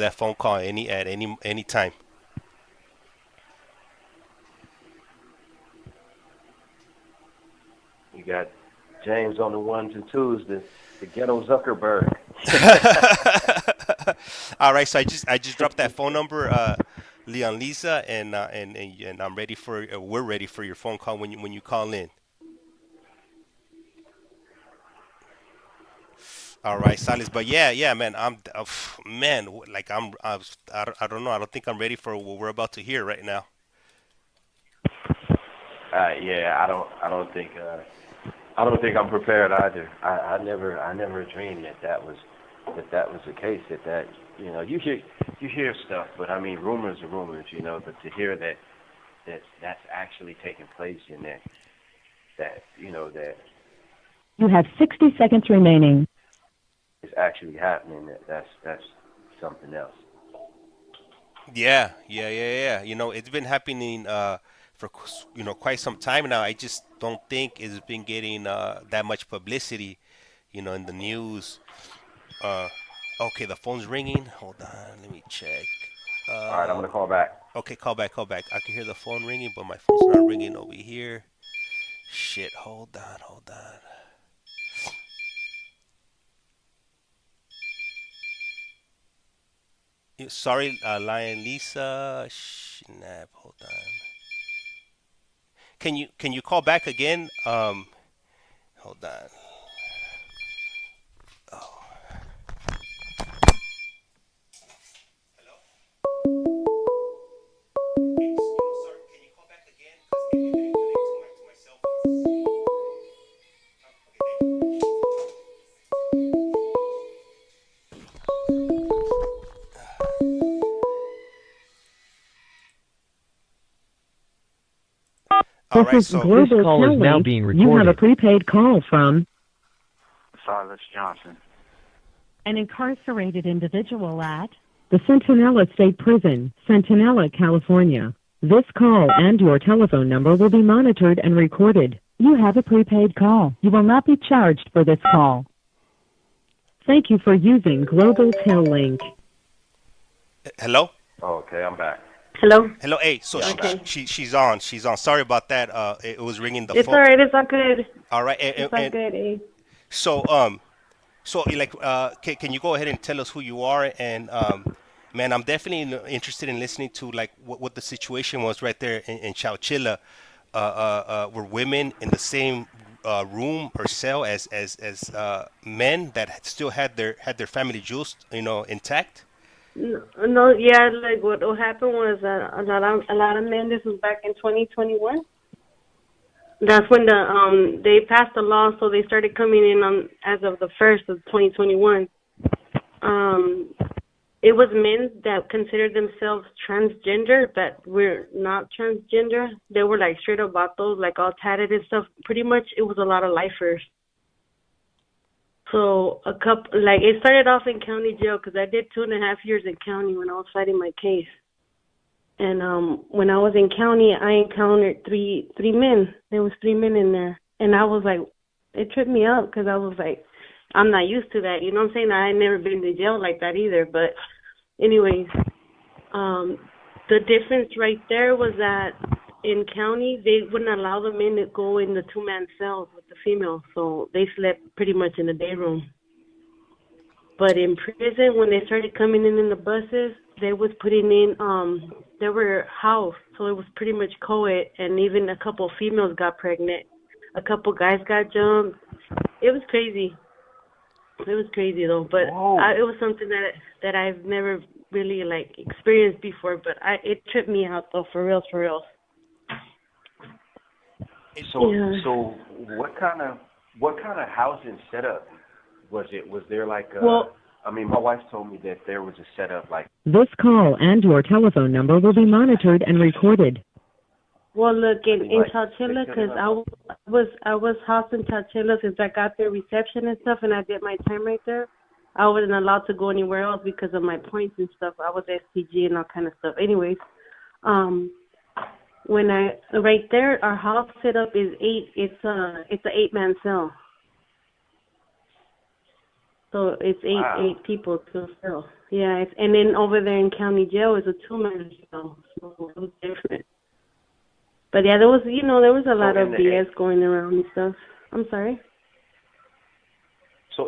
that phone call at any time. You got James on the ones and twos, the ghetto Zuckerberg. All right, so I just dropped that phone number, Leon Lisa, and I'm ready for we're ready for your phone call when you call in. All right, Salis, but yeah, man, man, like I don't know, I don't think I'm ready for what we're about to hear right now. Yeah, I don't think I'm prepared either. I never dreamed that was the case. That you hear stuff, but I mean rumors are rumors, But to hear that's actually taking place and that You have 60 seconds remaining. is actually happening, that's something else. Yeah. It's been happening for quite some time now. I just don't think it's been getting that much publicity, in the news. Uh, okay, the phone's ringing. Hold on, let me check. All right, I'm Uh, gonna call back. okay, call back, call back. I can hear the phone ringing, but my phone's not ringing over here. Shit, hold on. Sorry, Lion Lisa. Snap, hold on. Can you call back again? Hold on. Oh, hello. Sorry. Can you call back again? Because it didn't connect to my cell phone. Okay, thank you. All This right, is so Global This call is now Telly. being You have a recorded. prepaid call from Silas Johnson. an incarcerated individual at the Centinela State Prison, Centinela, California. This call and your telephone number will be monitored and recorded. You have a prepaid call. You will not be charged for this call. Thank you for using Global Tel Link. hello. Oh, okay, I'm back. Hello? Hello, hey, so Yeah, I'm back. she's on. She's on. Sorry about that. It was ringing the It's phone. all right. It's all good. All right, It's all good. Eh? so like, can you go ahead and tell us who you are? And man, I'm definitely interested in listening to like what the situation was right there in Chowchilla. Were women in the same room or cell as men that still had their family jewels, intact? No, yeah, like what happened was that a lot of men. This was back in 2021. That's when they passed the law, so they started coming in on as of the 1st of 2021. It was men that considered themselves transgender, but were not transgender. They were like straight up vatos, like all tatted and stuff. Pretty much, it was a lot of lifers. So it started off in county jail because I did 2.5 years in county when I was fighting my case. And when I was in county, I encountered three men. There was 3 men in there, and I was like, it tripped me up because I was like, I'm not used to that. You know what I'm saying? I had never been to jail like that either. But anyways, the difference right there was that in county, they wouldn't allow the men to go in the 2-man cells with the females, so they slept pretty much in the day room. But in prison, when they started coming in the buses, they was putting in, they were housed, so it was pretty much co-ed, and even a couple of females got pregnant. A couple guys got jumped. It was crazy. It was crazy though, but it was something that I've never really like experienced before. But it tripped me out though, for real, for real. So, Yeah. so what kind of housing setup was it? Was there like a? Well, I mean, my wife told me that there was a setup like. This call and your telephone number will be monitored and recorded. Well, look, in Like Chowchilla, six, because I was housed in Chowchilla since I got their reception and stuff, and I did my time right there. I wasn't allowed to go anywhere else because of my points and stuff. I was SPG and all kind of stuff. Anyways, right there, our house setup is 8. It's a 8-man cell. So it's Wow. eight people to fill. Yeah, and then over there in county jail is a 2-man cell, so it was different. But yeah, there was a lot of BS going around and stuff. I'm sorry.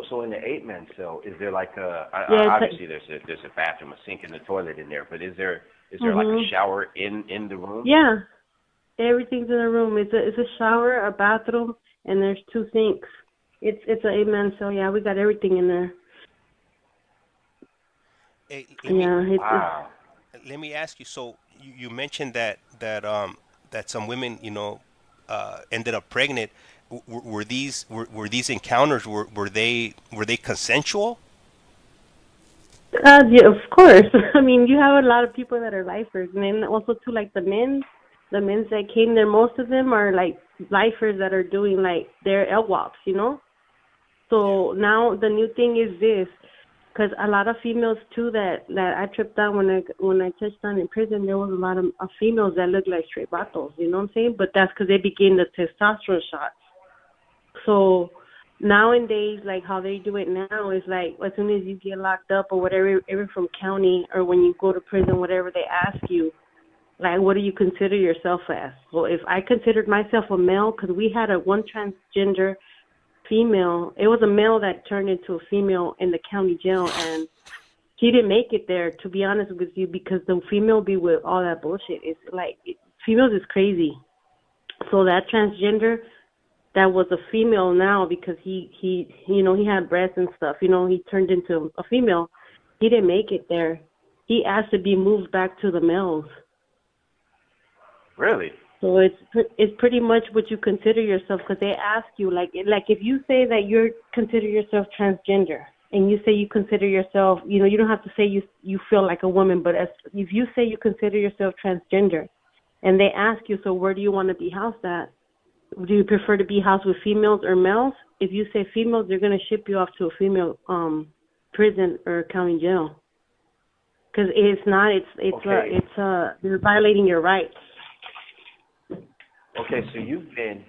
So in the 8-man cell, is there like obviously there's a bathroom, a sink, and a toilet in there, but is there like a shower in the room? Yeah, everything's in the room. It's a shower, a bathroom, and there's 2 sinks. It's an 8-man cell. Yeah, we got everything in there. Hey, let me ask you. So you mentioned that some women, ended up pregnant. Were these encounters were they consensual? Yeah, of course. I mean, you have a lot of people that are lifers, and then also too, like the men that came there. Most of them are like lifers that are doing like their LWOPs, So now the new thing is this, because a lot of females too that I tripped out when I touched down in prison. There was a lot of females that looked like straight vatos. You know what I'm saying? But that's because they begin the testosterone shots. So nowadays, like how they do it now is like as soon as you get locked up or whatever, even from county or when you go to prison, whatever, they ask you, like, what do you consider yourself as? Well, if I considered myself a male, because we had one transgender female, it was a male that turned into a female in the county jail, and she didn't make it there, to be honest with you, because the female be with all that bullshit. It's like, females is crazy. So that transgender that was a female now, because he had breasts and stuff, he turned into a female. He didn't make it there. He asked to be moved back to the males. Really? So it's pretty much what you consider yourself, because they ask you, like if you say that you consider yourself transgender, and you say you consider yourself, you don't have to say you feel like a woman, but if you say you consider yourself transgender, and they ask you, so where do you want to be housed at? Do you prefer to be housed with females or males? If you say females, they're going to ship you off to a female prison or county jail, because they're violating your rights. Okay, so you've been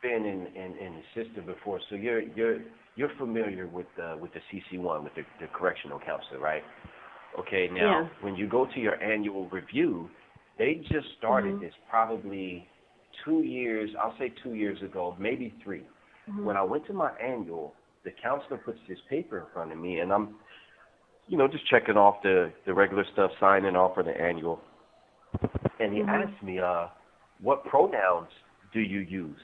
in the system before, so you're familiar with the CC1, with the correctional counselor, right? Okay, now when you go to your annual review, they just started this probably 2 years, I'll say 2 years ago, maybe 3. When I went to my annual, the counselor puts this paper in front of me, and I'm, just checking off the regular stuff, signing off for the annual, and he asked me, what pronouns do you use?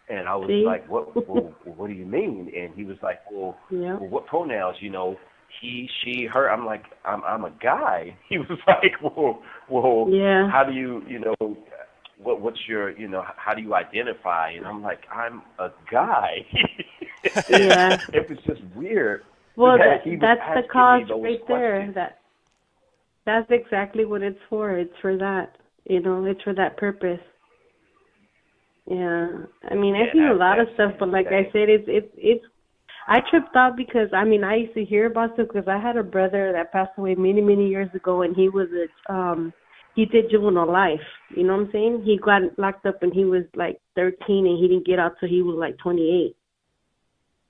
And I was like, what do you mean? And he was like, well, what pronouns, he, she, her? I'm like, I'm a guy. He was like, well, how do you, what's your, how do you identify? And I'm like, I'm a guy. It was just weird. Well, that's the cause right there. That's exactly what it's for. It's for that. It's for that purpose. Yeah, I mean, I've seen a lot of stuff, but like I said, it's. I tripped out because I used to hear about stuff because I had a brother that passed away many years ago, and he was he did juvenile life. You know what I'm saying? He got locked up and he was like 13, and he didn't get out till he was like 28.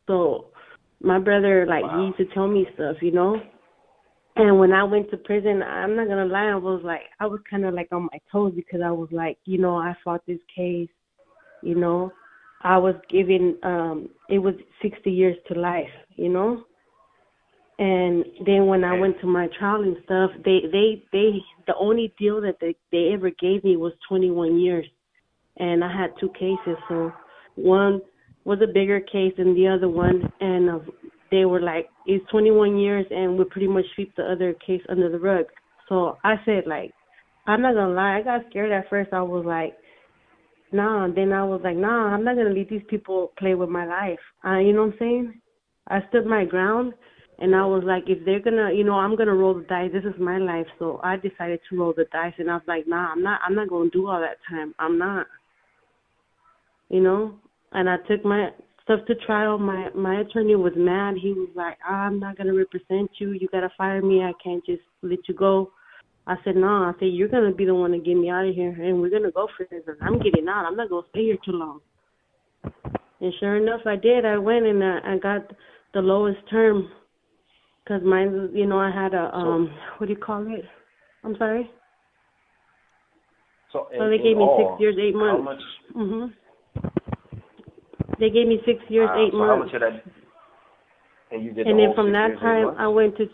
So my brother, he used to tell me stuff, And when I went to prison, I'm not gonna lie, I was kind of like on my toes because I was like, I fought this case, I was given, it was 60 years to life, And then when I went to my trial and stuff, they the only deal that they ever gave me was 21 years, and I had 2 cases. So one was a bigger case than the other one, and they were like, it's 21 years, and we'll pretty much sweep the other case under the rug. So I said, I'm not going to lie, I got scared at first. I was like, nah. Then I was like, nah, I'm not going to let these people play with my life. You know what I'm saying? I stood my ground, and I was like, if they're going to, I'm going to roll the dice. This is my life. So I decided to roll the dice, and I was like, nah, I'm not going to do all that time. I'm not. And I took my stuff to trial. My attorney was mad. He was like, I'm not going to represent you. You got to fire me. I can't just let you go. I said, no. I said, you're going to be the one to get me out of here, and we're going to go for this. I'm getting out. I'm not going to stay here too long. And sure enough, I did. I went and I got the lowest term, because mine, you know, I had a what do you call it? I'm sorry. So they gave me all, 6 years, 8 months. How much? They gave me 6 years, 8 so months. How much of that? And you did. And the then whole from 6 that years, 8 time, months? I went to.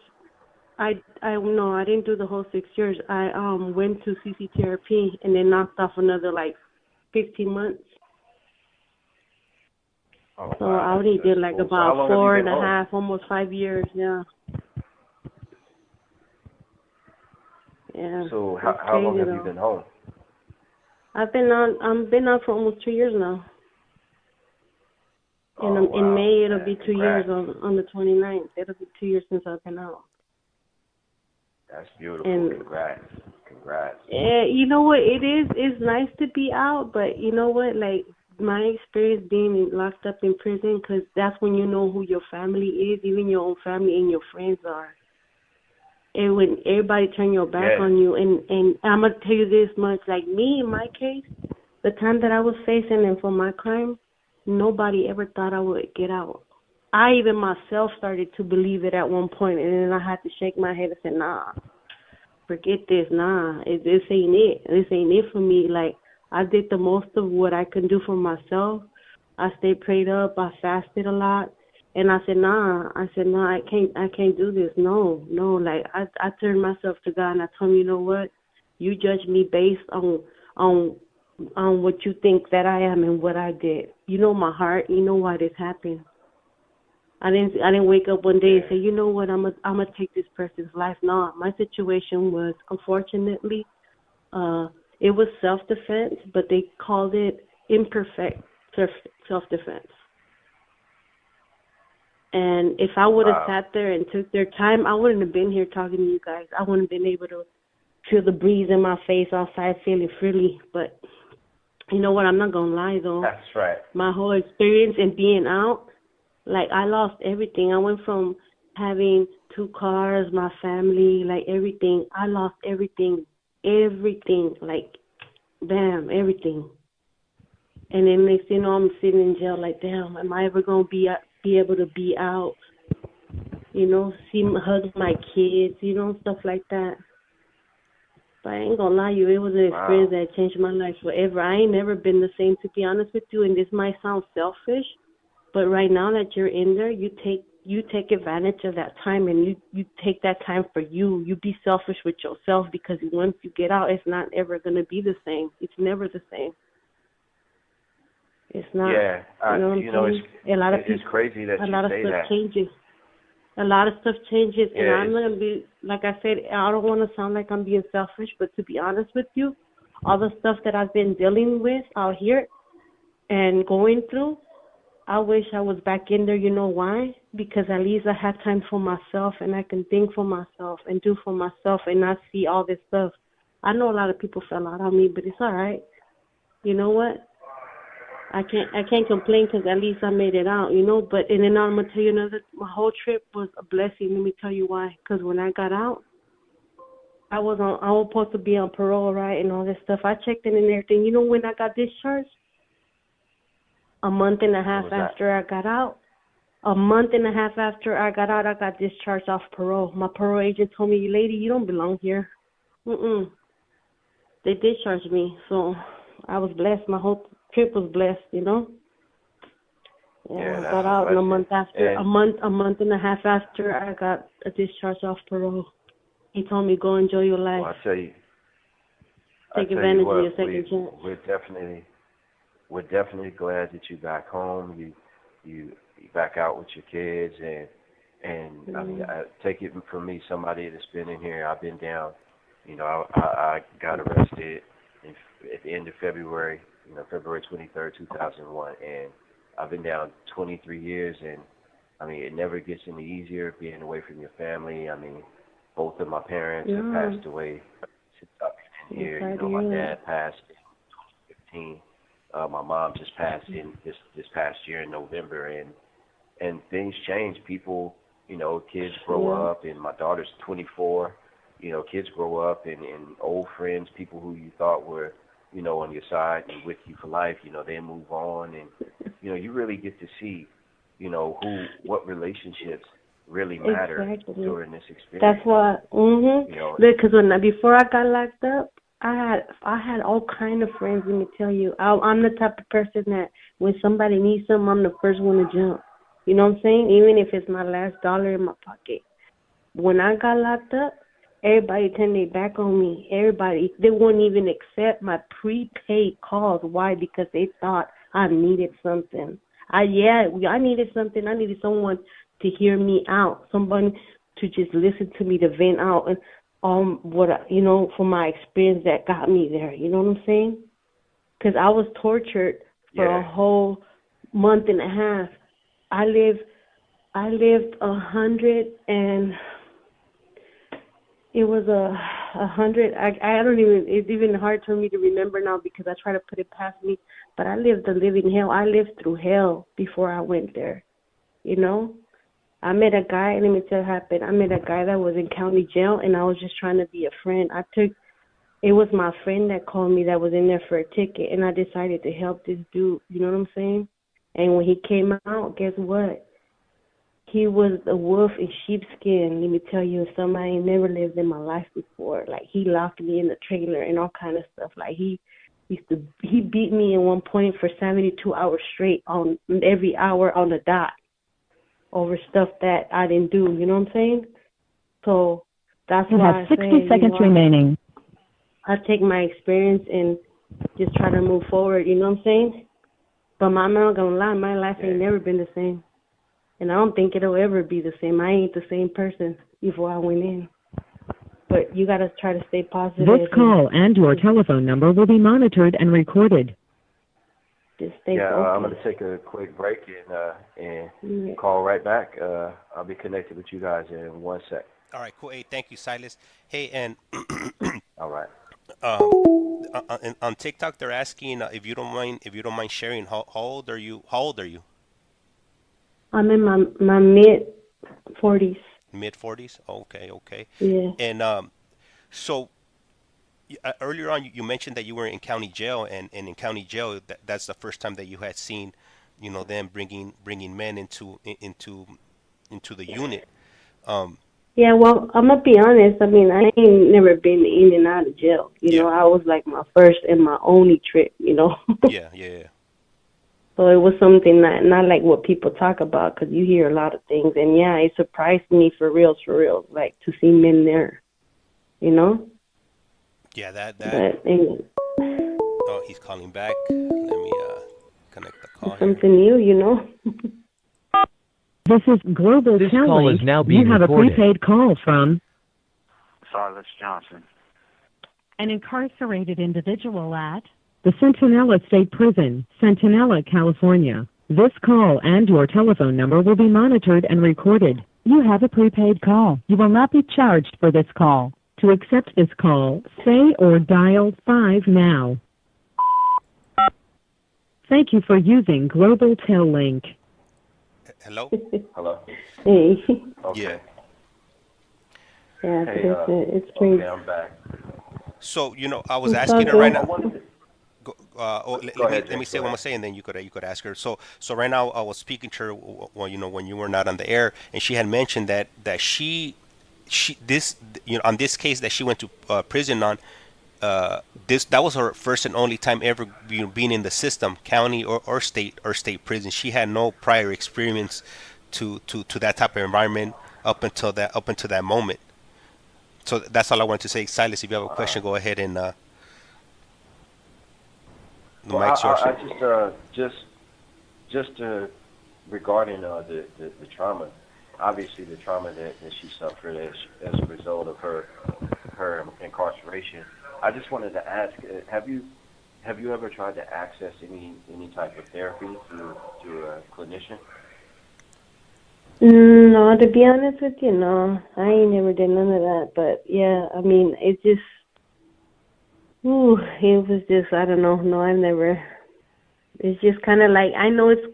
No, I didn't do the whole 6 years. I went to CCTRP and then knocked off another like 15 months. Oh, So wow, I already did like cool. about so 4.5, almost 5 years. Yeah. Yeah. So how long have you been home? I've been out for almost 2 years now. In May it'll be 2 years on the 29th. It'll be 2 years since I've been out. That's beautiful. And Congrats. Yeah, you know what it is? It's nice to be out, but you know what? Like my experience being locked up in prison, because that's when you know who your family is, even your own family and your friends are. And when everybody turn your back on you, and I'm gonna tell you this much, like me in my case, the time that I was facing and for my crime, nobody ever thought I would get out. I even myself started to believe it at one point, and then I had to shake my head and say, nah, forget this, nah, this ain't it. This ain't it for me. Like, I did the most of what I could do for myself. I stayed prayed up. I fasted a lot. And I said, nah, I can't do this. No. Like, I turned myself to God, and I told him, you know what? You judge me based on what you think that I am and what I did. You know my heart. You know why this happened. I didn't wake up one day and say, you know what, I'm gonna take this person's life. No, my situation was, unfortunately, it was self-defense, but they called it imperfect self-defense. And if I would have sat there and took their time, I wouldn't have been here talking to you guys. I wouldn't have been able to feel the breeze in my face outside, feeling freely. But you know what? I'm not gonna lie though. That's right. My whole experience in being out, like I lost everything. I went from having 2 cars, my family, like everything. I lost everything, like bam, everything. And then next thing you know, I'm sitting in jail. Like, damn, am I ever gonna be able to be out? You know, hug my kids, you know, stuff like that. But I ain't gonna lie to you, it was an experience that changed my life forever. I ain't never been the same, to be honest with you. And this might sound selfish, but right now that you're in there, you take advantage of that time, and you take that time for you. You be selfish with yourself, because once you get out, it's not ever gonna be the same. It's never the same. It's not. Yeah, you know it's crazy that you say that. Changes. A lot of stuff changes, and I'm gonna be, like I said, I don't want to sound like I'm being selfish, but to be honest with you, all the stuff that I've been dealing with out here and going through, I wish I was back in there. You know why? Because at least I have time for myself, and I can think for myself and do for myself, and not see all this stuff. I know a lot of people fell out on me, but it's all right. You know what? I can't complain, because at least I made it out, you know. But and then I'm gonna tell you my whole trip was a blessing. Let me tell you why. Because when I got out, I was supposed to be on parole, right, and all this stuff. I checked in and everything. You know when I got discharged? A month and a half after I got out. A month and a half after I got out, I got discharged off parole. My parole agent told me, "Lady, you don't belong here." They discharged me, so I was blessed. My whole trip was blessed, you know. Yeah, I got out in a month after, a month and a half after I got a discharge off parole. He told me, "Go enjoy your life." Well, I tell you, take advantage of your second chance. We're definitely glad that you're back home. You back out with your kids, and I mean, I take it from me, somebody that's been in here. I've been down. You know, I got arrested at the end of February. You know, February 23rd, 2001, and I've been down 23 years, and I mean, it never gets any easier being away from your family. I mean, both of my parents have passed away since I've been in here. You know, my dad passed in 2015. My mom just passed in this past year in November, and things change. People, you know, kids grow up, and my daughter's 24. You know, kids grow up, and old friends, people who you thought were, you know, on your side and with you for life, you know, they move on, and, you know, you really get to see what relationships really matter during this experience. That's why. Because before I got locked up, I had all kind of friends. Let me tell you, I'm the type of person that when somebody needs something, I'm the first one to jump. You know what I'm saying? Even if it's my last dollar in my pocket. When I got locked up, everybody turned their back on me. Everybody, they wouldn't even accept my prepaid calls. Why? Because they thought I needed something. I needed something. I needed someone to hear me out, someone to just listen to me, to vent out, and from my experience that got me there. You know what I'm saying? Because I was tortured for a whole month and a half. I lived 100 and it was 100. I don't even. It's even hard for me to remember now because I try to put it past me. But I lived a living hell. I lived through hell before I went there. You know, I met a guy. Let me tell you what happened. I met a guy that was in county jail, and I was just trying to be a friend. It was my friend that called me that was in there for a ticket, and I decided to help this dude. You know what I'm saying? And when he came out, guess what? He was a wolf in sheepskin. Let me tell you, somebody I never lived in my life before. Like, he locked me in the trailer and all kind of stuff. Like, he beat me at one point for 72 hours straight on every hour on the dot over stuff that I didn't do. You know what I'm saying? So that's You why have 60 seconds remaining. I take my experience and just try to move forward. You know what I'm saying? But I'm not gonna lie, my life ain't never been the same. And I don't think it'll ever be the same. I ain't the same person before I went in. But you got to try to stay positive. This call and your telephone number will be monitored and recorded. Just stay focused. I'm going to take a quick break and call right back. I'll be connected with you guys in 1 sec. All right, cool. Hey, thank you, Silas. Hey, and all right. On TikTok, they're asking if you don't mind sharing. How old are you? How old are you? I'm in my mid-40s. Mid-40s? Okay. Yeah. And so earlier on, you mentioned that you were in county jail, and in county jail, that's the first time that you had seen, them bringing men into the unit. Yeah, well, I'm going to be honest. I mean, I ain't never been in and out of jail. You know, I was like my first and my only trip, Yeah. So it was something not like what people talk about, because you hear a lot of things. And, it surprised me for real, like, to see men there, Yeah, that. But, anyway. Oh, he's calling back. Let me connect the call. Something new, This is Global This Telling. call is now being You have recorded. a prepaid call from Silas Johnson. an incarcerated individual at the Centinela State Prison, Centinela, California. This call and your telephone number will be monitored and recorded. You have a prepaid call. You will not be charged for this call. To accept this call, say or dial 5 now. Thank you for using Global Tel Link. Hello? Hello? Hey. Okay. Yeah, Hey, it's crazy. Okay, I'm back. So, I was asking her right now. Let me say what I'm saying, then you could ask her. So right now I was speaking to her when you were not on the air, and she had mentioned that she on this case that she went to prison on, that was her first and only time ever being in the system, county or state prison. She had no prior experience to that type of environment up until that moment. So that's all I wanted to say. Silas, if you have a question, go ahead and the mic's yours. I just regarding the trauma, obviously the trauma that she suffered as a result of her incarceration. I just wanted to ask, have you ever tried to access any type of therapy through a clinician? No, to be honest with you, no. I ain't never did none of that. But yeah, I mean, it was just, I don't know. No, I've never. It's just kind of like, I know it's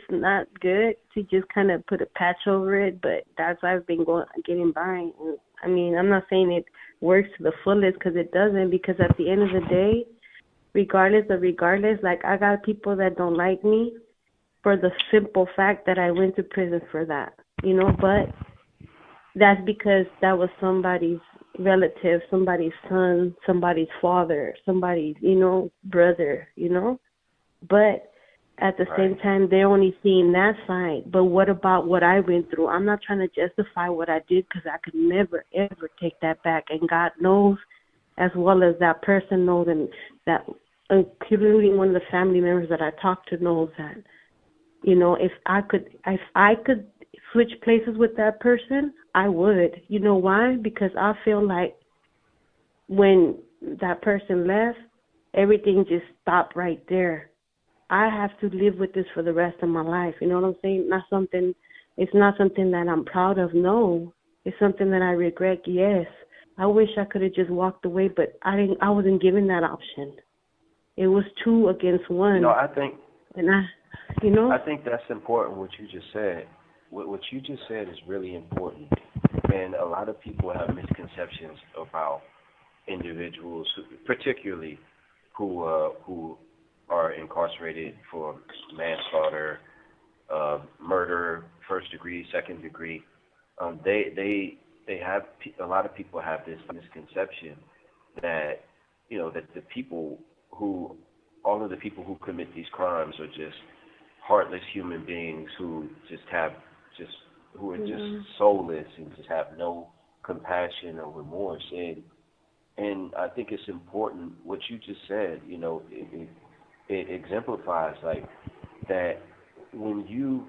not good to just kind of put a patch over it, but that's why I've been getting by. And, I mean, I'm not saying it works to the fullest, because it doesn't, because at the end of the day, regardless, like, I got people that don't like me, for the simple fact that I went to prison for that, but that's because that was somebody's relative, somebody's son, somebody's father, somebody's, brother, But at the same time, they're only seeing that side. But what about what I went through? I'm not trying to justify what I did because I could never, ever take that back. And God knows, as well as that person knows, and that including one of the family members that I talked to knows that, if I could switch places with that person, I would. You know why? Because I feel like when that person left, everything just stopped right there. I have to live with this for the rest of my life. You know what I'm saying? It's not something that I'm proud of. No, it's something that I regret. Yes, I wish I could have just walked away, but I wasn't given that option. It was 2 against 1. I think, and I think that's important. What you just said. What you just said is really important, and a lot of people have misconceptions about individuals, particularly who are incarcerated for manslaughter, murder, first degree, second degree. They have, a lot of people have this misconception that that all of the people who commit these crimes are just heartless human beings who are just soulless and just have no compassion or remorse. And I think it's important what you just said. It exemplifies like that when you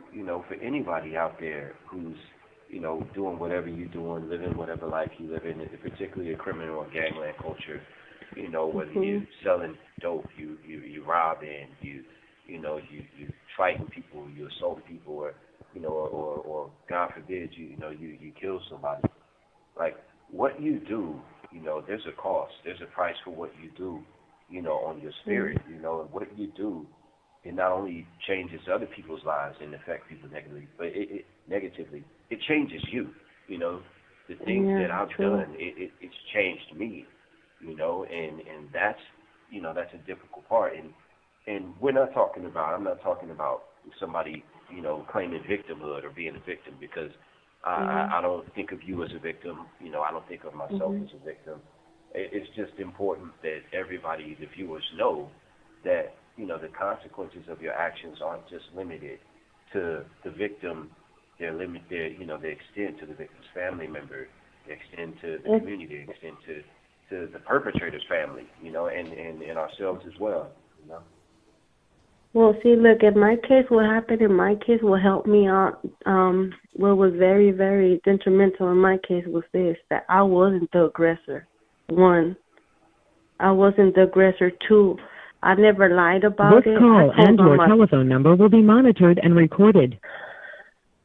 for anybody out there who's doing whatever you're doing, living whatever life you live in, particularly a criminal or gangland culture, whether you're selling dope, you robbing, you fighting people, you assault people, or or God forbid you kill somebody. Like what you do, there's a cost, there's a price for what you do, on your spirit, and what you do, it not only changes other people's lives and affect people negatively, but it changes you. The things that I've done, it's changed me, and that's that's a difficult part. And I'm not talking about somebody, claiming victimhood or being a victim, because I don't think of you as a victim. I don't think of myself as a victim. It's just important that everybody, the viewers, know that, the consequences of your actions aren't just limited to the victim. They extend to the victim's family member, they extend to the community, they extend to the perpetrator's family, and ourselves as well, Well, see, look, in my case, what happened in my case will help me out. What was very, very detrimental in my case was this, that I wasn't the aggressor. 1, I wasn't the aggressor. 2, I never lied about it. This call and your telephone number will be monitored and recorded.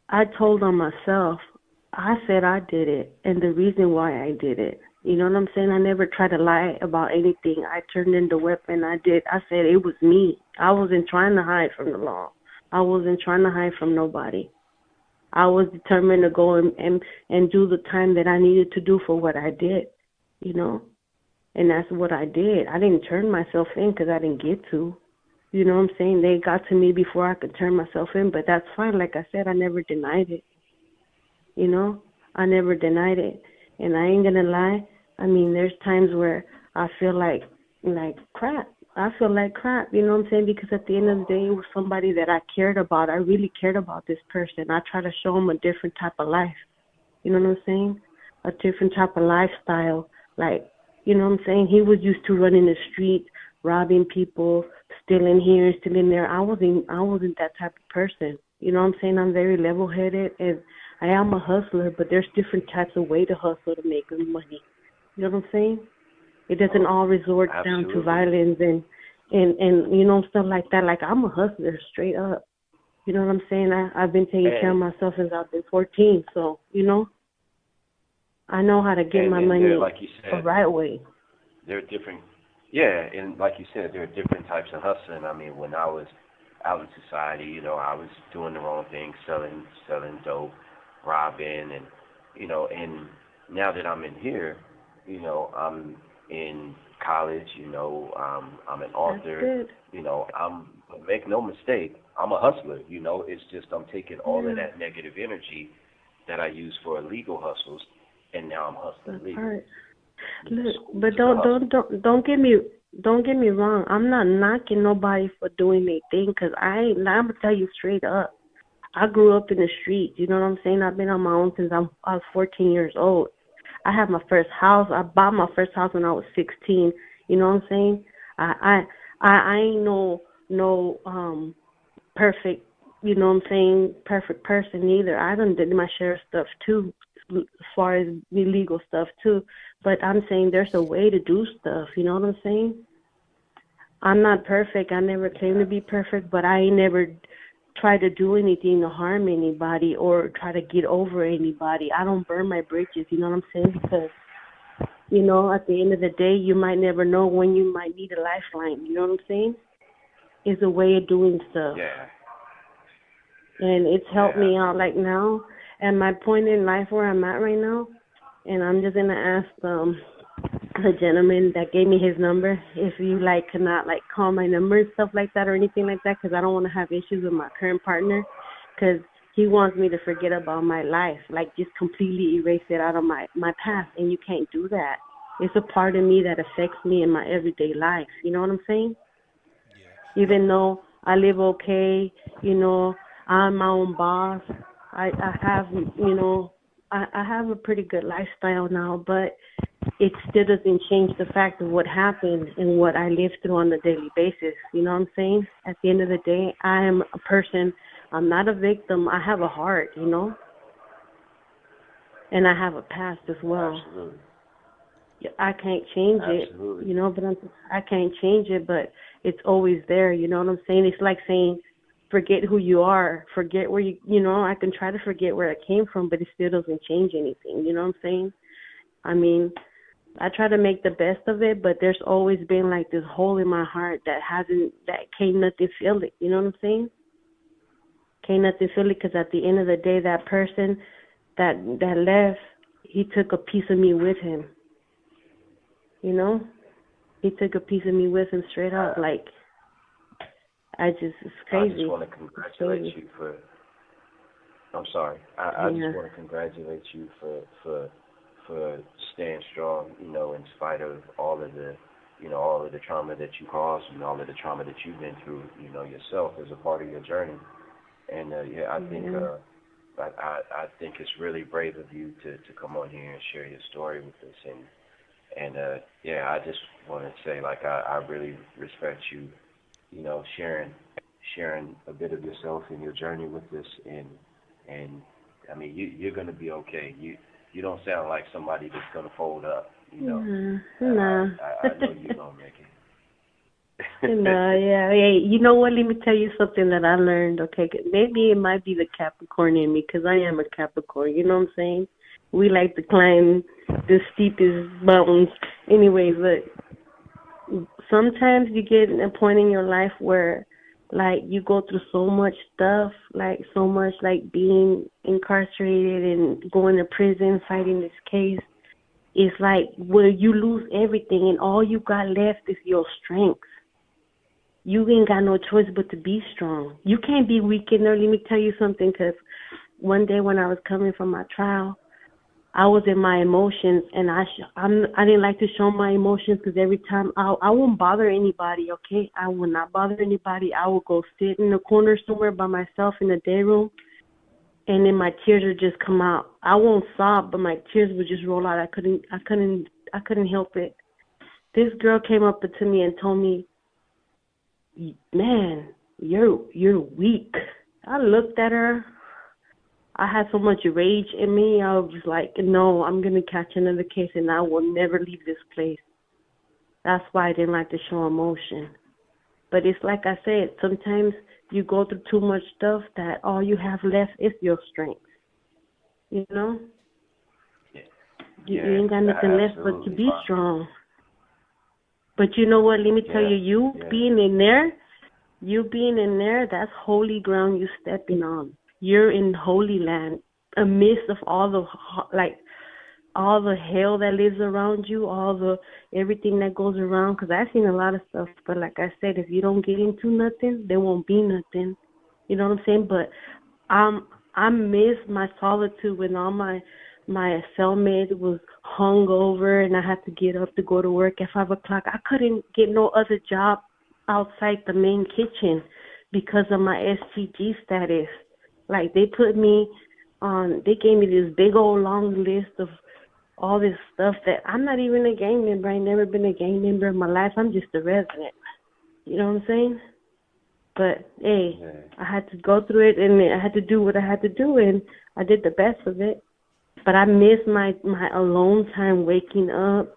I told on myself. I said I did it, and the reason why I did it. You know what I'm saying? I never tried to lie about anything. I turned in the weapon. I said it was me. I wasn't trying to hide from the law. I wasn't trying to hide from nobody. I was determined to go and do the time that I needed to do for what I did, And that's what I did. I didn't turn myself in because I didn't get to. You know what I'm saying? They got to me before I could turn myself in, but that's fine. Like I said, I never denied it. I never denied it. And I ain't going to lie. I mean, there's times where I feel like crap. I feel like crap, you know what I'm saying? Because at the end of the day, it was somebody that I cared about. I really cared about this person. I try to show him a different type of life. You know what I'm saying? A different type of lifestyle. Like, you know what I'm saying? He was used to running the streets, robbing people, stealing here, stealing there. I wasn't that type of person. You know what I'm saying? I'm very level-headed, and I am a hustler, but there's different types of way to hustle to make money. You know what I'm saying? It doesn't all resort down to violence and stuff like that. Like, I'm a hustler straight up. You know what I'm saying? I've been taking care of myself since I've been 14, so, I know how to get my money like you said, the right way. There are different, and like you said, there are different types of hustling. I mean, when I was out in society, I was doing the wrong thing, selling dope, robbing, and, and now that I'm in here, I'm in college. I'm an author. That's good. But make no mistake, I'm a hustler. It's just I'm taking all of that negative energy that I use for illegal hustles, and now I'm hustling legal. Right. Look, but don't get me wrong. I'm not knocking nobody for doing their thing, because I'm gonna tell you straight up. I grew up in the streets. You know what I'm saying? I've been on my own since I was 14 years old. I had my first house. I bought my first house when I was 16. You know what I'm saying? I ain't no perfect, you know what I'm saying, perfect person either. I done did my share of stuff too, as far as illegal stuff too. But I'm saying there's a way to do stuff, you know what I'm saying? I'm not perfect. I never claim to be perfect, but I ain't never try to do anything to harm anybody or try to get over anybody. I don't burn my bridges, you know what I'm saying? Because, at the end of the day, you might never know when you might need a lifeline, you know what I'm saying? It's a way of doing stuff. Yeah. And it's helped me out, like now, at my point in life where I'm at right now, and I'm just going to ask the gentleman that gave me his number if you, cannot, call my number and stuff like that or anything like that, because I don't want to have issues with my current partner, because he wants me to forget about my life, just completely erase it out of my past, and you can't do that. It's a part of me that affects me in my everyday life, you know what I'm saying? Yeah. Even though I live okay, I'm my own boss, I have, I have a pretty good lifestyle now, but it still doesn't change the fact of what happened and what I live through on a daily basis. You know what I'm saying? At the end of the day, I am a person. I'm not a victim. I have a heart, and I have a past as well. Absolutely. I can't change Absolutely. it, but I can't change it, but it's always there. You know what I'm saying? It's like saying, forget who you are, forget where I can try to forget where I came from, but it still doesn't change anything. You know what I'm saying? I mean, I try to make the best of it, but there's always been this hole in my heart that can't nothing fill it. You know what I'm saying? Can't nothing fill it, because at the end of the day, that person that left, he took a piece of me with him. He took a piece of me with him straight up. It's crazy. I just want to congratulate you for. I'm sorry. I just want to congratulate you for staying strong, in spite of all of the trauma that you caused and all of the trauma that you've been through, yourself as a part of your journey. And I think it's really brave of you to come on here and share your story with us. And I just want to say, I really respect you, sharing a bit of yourself and your journey with us. And I mean, you're gonna be okay. You don't sound like somebody that's going to fold up, No. I know you're going to make it. No, yeah. Hey, you know what? Let me tell you something that I learned, okay? Maybe it might be the Capricorn in me, because I am a Capricorn, you know what I'm saying? We like to climb the steepest mountains. Anyways, look, sometimes you get a point in your life where, you go through so much stuff, so much, being incarcerated and going to prison, fighting this case. It's where you lose everything and all you got left is your strength. You ain't got no choice but to be strong. You can't be weak in there. Let me tell you something, because one day when I was coming from my trial, I was in my emotions, and I didn't like to show my emotions, because every time I won't bother anybody, okay? I will not bother anybody. I will go sit in the corner somewhere by myself in the day room, and then my tears would just come out. I won't sob, but my tears would just roll out. I couldn't help it. This girl came up to me and told me, "Man, you're weak." I looked at her. I had so much rage in me. I was like, no, I'm going to catch another case and I will never leave this place. That's why I didn't like to show emotion. But it's like I said, sometimes you go through too much stuff that all you have left is your strength. You know? You ain't got nothing left but to be strong. But you know what? Let me tell you, being in there, that's holy ground you stepping on. You're in Holy Land, amidst of all the all the hell that lives around you, everything that goes around. Because I've seen a lot of stuff, but like I said, if you don't get into nothing, there won't be nothing. You know what I'm saying? But I miss my solitude when all my cellmate was hungover and I had to get up to go to work at 5:00. I couldn't get no other job outside the main kitchen because of my STG status. Like they put me on, they gave me this big old long list of all this stuff that I'm not even a gang member. I ain't never been a gang member in my life. I'm just a resident. You know what I'm saying? But hey, I had to go through it and I had to do what I had to do and I did the best of it. But I miss my alone time, waking up,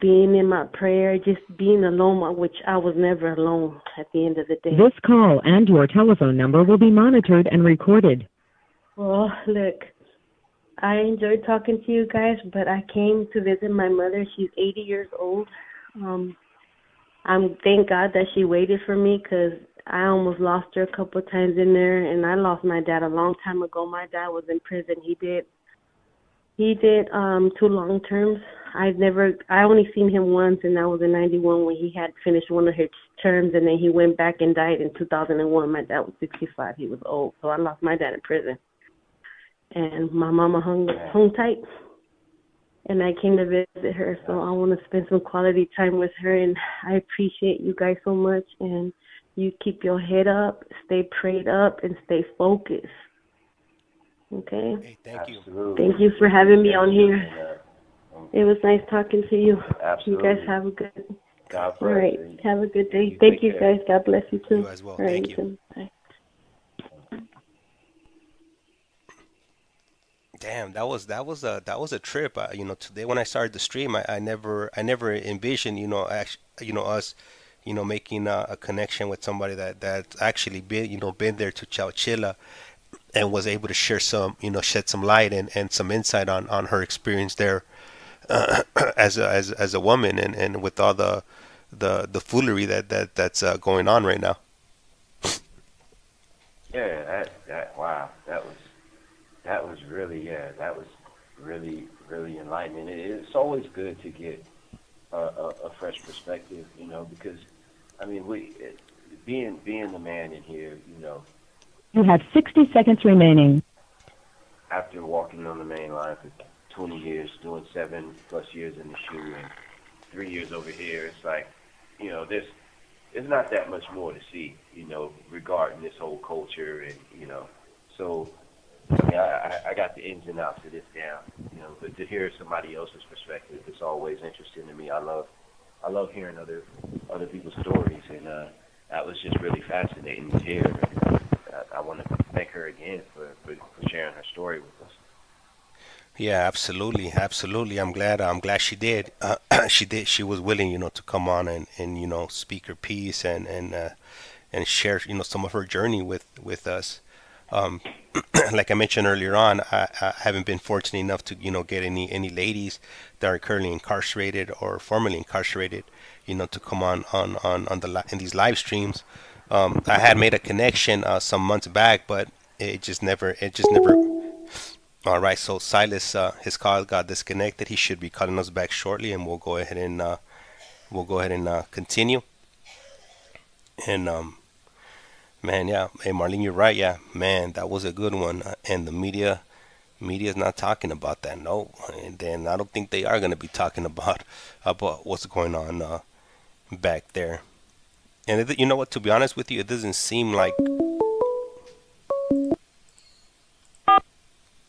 being in my prayer, just being alone, which I was never alone at the end of the day. This call and your telephone number will be monitored and recorded. Well, look, I enjoyed talking to you guys, but I came to visit my mother. She's 80 years old. Thank God that she waited for me because I almost lost her a couple of times in there, and I lost my dad a long time ago. My dad was in prison. He did 2 long terms. I only seen him once, and that was in 91 when he had finished one of his terms, and then he went back and died in 2001. My dad was 65. He was old, so I lost my dad in prison. And my mama hung tight, and I came to visit her, so I want to spend some quality time with her, and I appreciate you guys so much, and you keep your head up, stay prayed up, and stay focused. Okay? Hey, thank you. Absolutely. Thank you for having me on here. It was nice talking to you. Absolutely. You guys have a good. God bless. All right. Have a good day. You Thank take you, care. guys. God bless you too. You as well. All right, Thank you. too. Bye. Damn, that was a trip. Today when I started the stream, I never envisioned, us, making a connection with somebody that actually been there to Chowchilla and was able to share shed some light and some insight on her experience there as a woman and with all the foolery that's going on right now. Yeah, wow, that was really, really enlightening. It's always good to get a fresh perspective, because, I mean, being the man in here, You have 60 seconds remaining. after walking on the main line for 20 years, doing 7+ years in the shoe and 3 years over here, it's like, there's not that much more to see, regarding this whole culture and, so, I mean, I got the ins and outs of this down, but to hear somebody else's perspective, it's always interesting to me. I love hearing other people's stories, and that was just really fascinating to hear. I want to thank her again for sharing her story with us. Yeah, absolutely. I'm glad she did. She was willing, to come on and speak her piece and share, some of her journey with us. Like I mentioned earlier on, I haven't been fortunate enough to, get any ladies that are currently incarcerated or formerly incarcerated, to come on in these live streams. I had made a connection some months back, but it just never. All right, so Silas, his call got disconnected. He should be calling us back shortly, and we'll go ahead and continue. And man, yeah, hey Marlene, you're right. Yeah, man, that was a good one. And the media's not talking about that. No, and then I don't think they are going to be talking about what's going on back there. And you know what? To be honest with you, it doesn't seem like.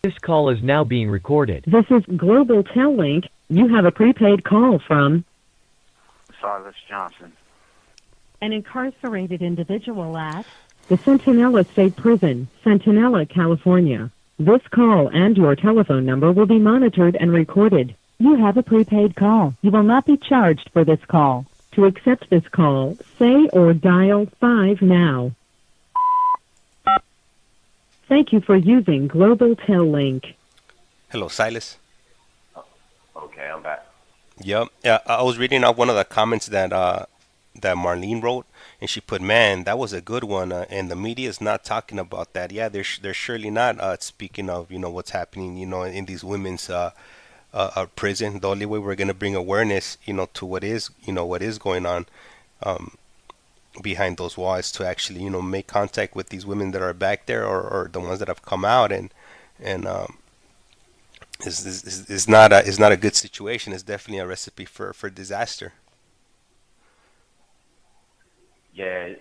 This call is now being recorded. This is Global Tel Link. You have a prepaid call from Silas Johnson. an incarcerated individual at the Centinela State Prison, Centinela, California. This call and your telephone number will be monitored and recorded. You have a prepaid call. You will not be charged for this call. To accept this call, say or dial 5 now. Thank you for using Global Tel Link. Hello, Silas. Okay, I'm back. Yep. Yeah, I was reading out one of the comments that Marlene wrote, and she put, "Man, that was a good one." And the media is not talking about that. Yeah, they're surely not speaking of what's happening in these women's a prison. The only way we're gonna bring awareness, to what is going on behind those walls, to actually, make contact with these women that are back there, or the ones that have come out, and is not a good situation. It's definitely a recipe for disaster. Yeah,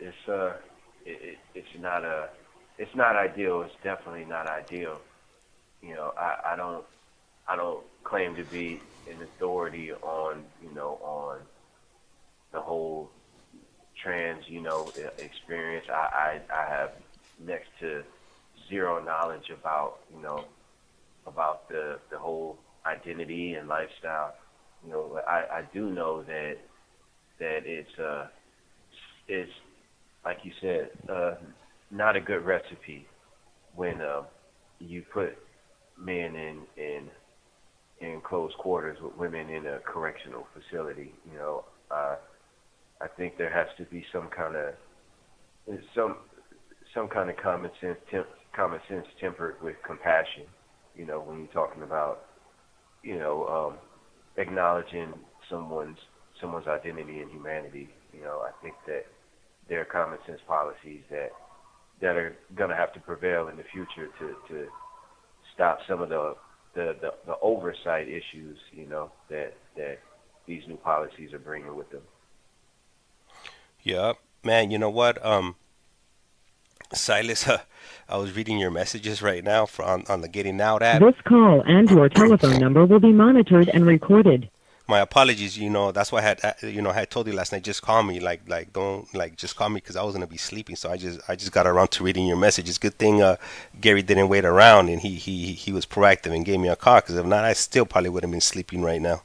it's not ideal. It's definitely not ideal. I don't claim to be an authority on on the whole trans experience. I have next to zero knowledge about about the whole identity and lifestyle. I do know that it's like you said, not a good recipe when you put men in close quarters with women in a correctional facility. I think there has to be some kind of common sense tempered with compassion. When you're talking about acknowledging someone's identity and humanity. I think that there are common sense policies that are going to have to prevail in the future to stop some of the oversight issues, that these new policies are bringing with them. Yeah, man. You know what, Silas? I was reading your messages right now on the Getting Out app. This call and your telephone number will be monitored and recorded. My apologies. That's why I had told you last night. Just call me. Don't just call me, because I was gonna be sleeping. So I just got around to reading your messages. Good thing Gary didn't wait around, and he was proactive and gave me a call. Because if not, I still probably would have been sleeping right now.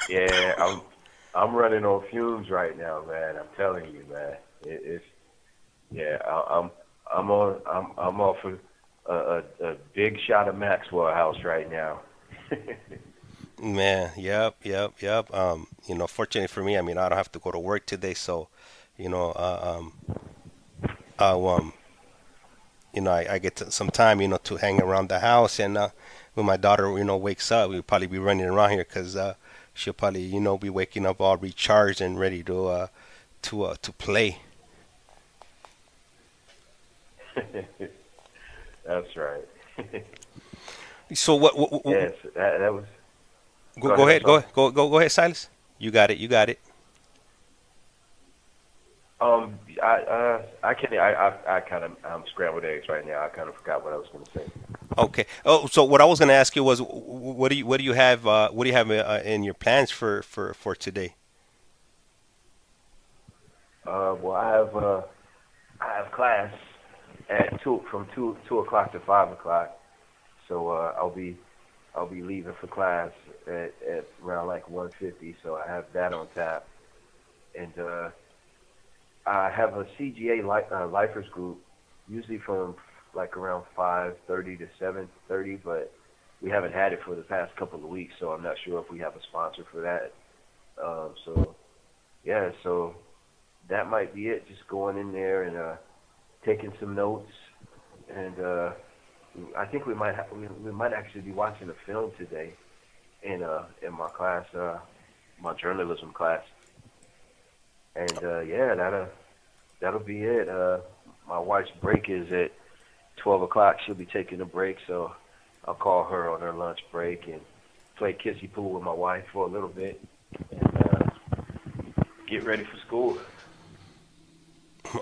Yeah, I'm running on fumes right now, man. I'm telling you, man. I'm off a big shot of Maxwell House right now. Man, yep. Fortunately for me, I don't have to go to work today, so I get some time, to hang around the house, and when my daughter, wakes up, we'll probably be running around here, because she'll probably, be waking up all recharged and ready to play. That's right. So what yes, that was. Go ahead, Silas. You got it. I'm scrambled eggs right now. I kind of forgot what I was going to say. Okay. Oh, so what I was going to ask you was, what do you have in your plans for today? Well, I have class at from 2 o'clock to 5 o'clock. So I'll be leaving for class at around like 1:50. So I have that on tap, and I have a CGA lifers group, usually from like around 5:30 to 7:30, but we haven't had it for the past couple of weeks, so I'm not sure if we have a sponsor for that. So that might be it. Just going in there and taking some notes, and I think we might actually be watching a film today in my class, my journalism class. And that'll be it. My wife's break is at 12 o'clock. She'll be taking a break, so I'll call her on her lunch break and play kissy pool with my wife for a little bit, and get ready for school.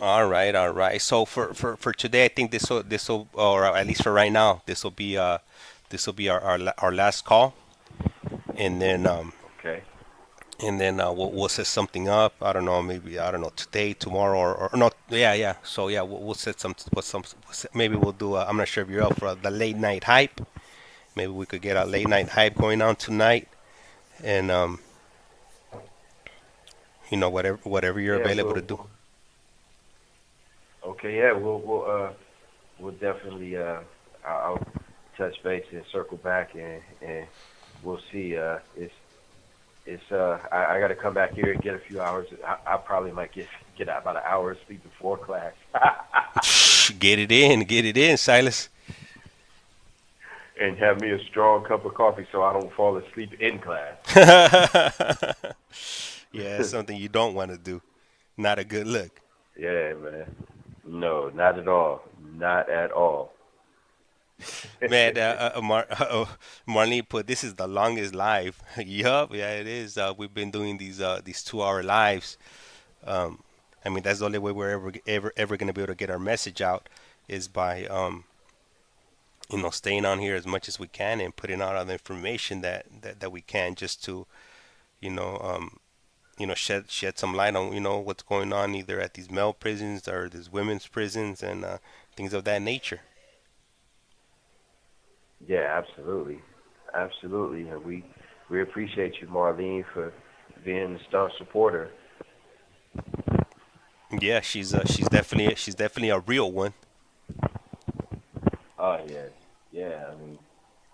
All right. So for today, I think this will, or at least for right now, this will be our last call, and then Okay. and then we'll set something up. I don't know, today, tomorrow, or no, yeah. So yeah, we'll set maybe we'll do. I'm not sure if you're up for the late night hype. Maybe we could get a late night hype going on tonight, and whatever you're available to do. Okay, yeah, we'll definitely I'll touch base and circle back, and we'll see. I got to come back here and get a few hours. I probably might get about an hour of sleep before class. Get it in, Silas. And have me a strong cup of coffee so I don't fall asleep in class. Yeah, it's something you don't want to do. Not a good look. Yeah, man. No, not at all. Not at all. Man, Marlene put this is the longest live. Yup, yeah, it is. We've been doing these 2 hour lives. Um, I mean, that's the only way we're ever gonna be able to get our message out is by staying on here as much as we can and putting out all the information that we can just to you know um, shed some light on what's going on either at these male prisons or these women's prisons and things of that nature. Yeah, absolutely. Absolutely. And we appreciate you, Marlene, for being the star supporter. Yeah, she's definitely a real one. Oh yeah. Yeah, I mean,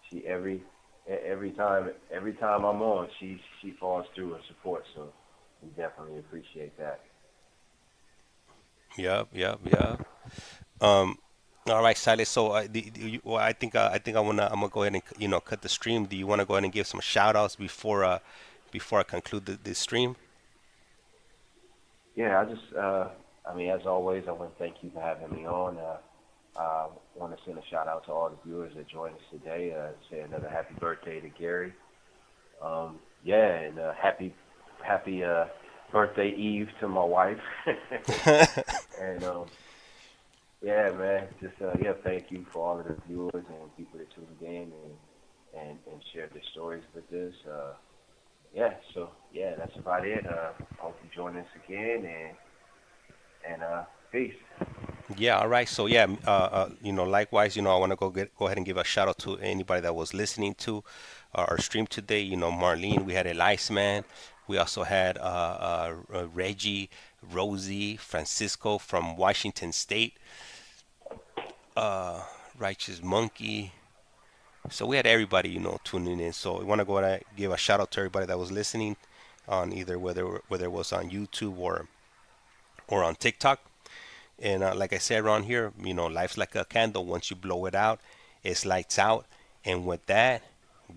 she every time I'm on, she falls through and supports, so we definitely appreciate that. Yep. Um, all right, Silas. So well, I'm gonna go ahead and cut the stream. Do you want to go ahead and give some shout outs before I conclude this stream? Yeah, I mean, as always, I want to thank you for having me on. I want to send a shout out to all the viewers that joined us today. Say another happy birthday to Gary. Yeah, and happy birthday Eve to my wife. And yeah, man, just yeah, thank you for all of the viewers and people that tuned in and shared their stories with us. Yeah, so yeah, that's about it. Hope you join us again, and peace. Yeah, all right. So yeah, likewise, I want to go ahead and give a shout out to anybody that was listening to our stream today. Marlene, we had ICEMAN. We also had Reggie, Rosie, Francisco from Washington State, Righteous Monkey. So we had everybody, tuning in. So we want to go ahead and give a shout out to everybody that was listening on either whether it was on YouTube or on TikTok. And like I said around here, life's like a candle. Once you blow it out, it's lights out. And with that,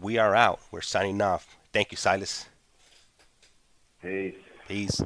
we are out. We're signing off. Thank you, Silas. Peace. Peace.